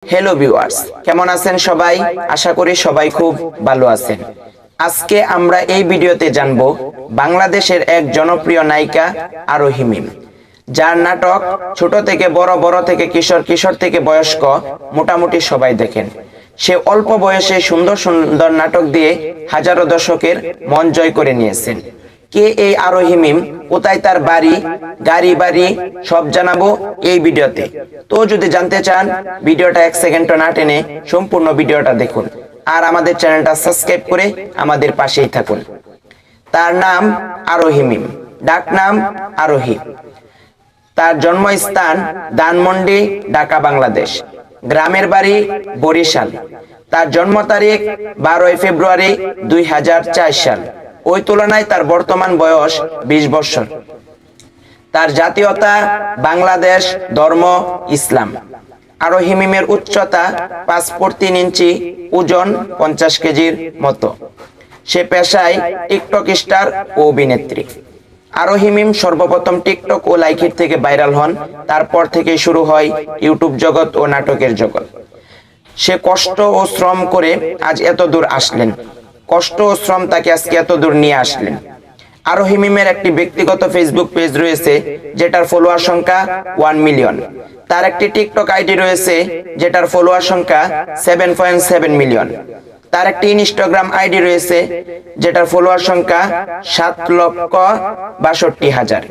Hello viewers, কেমন আছেন সবাই? আশা করি সবাই খুব ভালো আছেন। আজকে আমরা এই ভিডিওতে জানব বাংলাদেশের এক জনপ্রিয় নায়িকা আরোহী মিম, যার নাটক ছোট থেকে বড়, বড় থেকে কিশোর, কিশোর থেকে বয়স্ক মোটামুটি সবাই দেখেন। সে অল্প বয়সে সুন্দর সুন্দর নাটক দিয়ে হাজারো দর্শকের মন জয় করে নিয়েছেন। কে এই আরোহী মিম, কোথায় তার বাড়ি, গাড়ি বাড়ি সব জানাবো এই ভিডিওতে। তো যদি জানতে চান ভিডিওটা 1 সেকেন্ডও না টেনে সম্পূর্ণ ভিডিওটা দেখুন আর আমাদের চ্যানেলটা সাবস্ক্রাইব করে আমাদের পাশেই থাকুন। তার নাম আরোহী মিম, ডাক নাম আরোহী। তার জন্মস্থান ধানমন্ডি, ঢাকা, বাংলাদেশ। গ্রামের বাড়ি বরিশাল। তার জন্ম তারিখ 12 ফেব্রুয়ারি 2004 সাল। ওই তুলনায় তার বর্তমান বয়স 20 বছর। তার জাতীয়তা বাংলাদেশ, ধর্ম ইসলাম। আরোহী মিমের উচ্চতা 5 ফুট 3 ইঞ্চি, ওজন 50 কেজির মতো। সে পেশায় টিকটক স্টার ও অভিনেত্রী। আরোহী মিম সর্বপ্রথম টিকটক ও লাইকির থেকে ভাইরাল হন। তারপর থেকে শুরু হয় ইউটিউব জগৎ ও নাটকের জগৎ। সে কষ্ট ও শ্রম করে আজ এত দূর আসলেন। কষ্ট ও শ্রম তাকে আজকে এত দূর নিয়ে আসলেন। আরোহী মিমের একটি ব্যক্তিগত ফেসবুক পেজ রয়েছে যেটার ফলোয়ার সংখ্যা 1 মিলিয়ন। তার একটি টিকটক আইডি রয়েছে যেটার ফলোয়ার সংখ্যা 7.7 মিলিয়ন। তার একটি ইনস্টাগ্রাম আইডি রয়েছে যেটার ফলোয়ার সংখ্যা 7,62,000।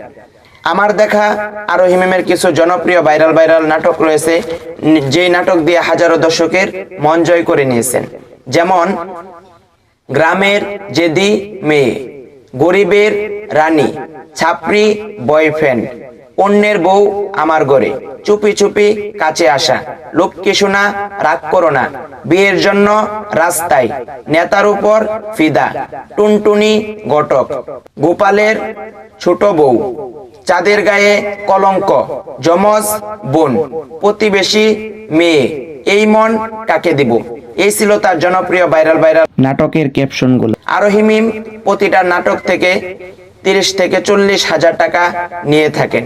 আমার দেখা আরোহী মিমের কিছু জনপ্রিয় ভাইরাল নাটক রয়েছে, যেই নাটক দিয়ে হাজারো দর্শকের মন জয় করে নিয়েছেন। যেমন গ্রামের জেদি মেয়ে, গরিবের রানী, ছাপরি বয়ফ্রেন্ড, অন্যের বউ আমার ঘরে, চুপি চুপি কাছে আসা, লক্ষ্মী সোনা রাগ করো না, বিয়ের জন্য রাস্তায়, নেতার উপর ফিদা, টুনটুনি ঘটক, গোপালের ছোট বউ, চাঁদের গায়ে কলঙ্ক, যমজ বোন, প্রতিবেশী মেয়ে, এই মন কাকে দিব। এই ছিল তার জনপ্রিয় ভাইরাল নাটকের ক্যাপশনগুলো। আরোহী মিম প্রতিটা নাটক থেকে 30 থেকে 40 হাজার টাকা নিয়ে থাকেন।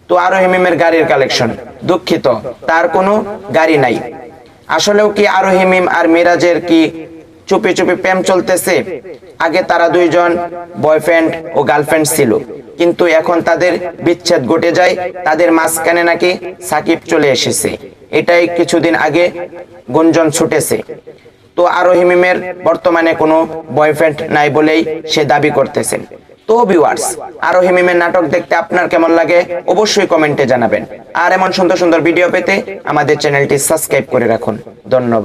তো আরোহী মিমের গাড়ির কালেকশন, দুঃখিত তার কোনো গাড়ি নাই। আসলেও কি আরোহী মিম আর মিরাজের কি চুপি চুপি প্রেম চলতেছে? আগে তারা দুইজন বয়ফ্রেন্ড ও গার্লফ্রেন্ড ছিল, কিন্তু এখন তাদের বিচ্ছেদ ঘটে যায়। তাদের মাঝখানে নাকি সাকিব চলে এসেছে, এটাই কিছুদিন আগে গুঞ্জন ছুটেছে। তো আরোহী মিমের বর্তমানে কোনো বয়ফ্রেন্ড নাই বলেই সে দাবি করতেছেন। তো ভিউয়ার্স, আরোহী মিমের নাটক দেখতে আপনার কেমন লাগে অবশ্যই কমেন্টে জানাবেন। আর এমন সুন্দর সুন্দর ভিডিও পেতে আমাদের চ্যানেলটি সাবস্ক্রাইব করে রাখুন। ধন্যবাদ।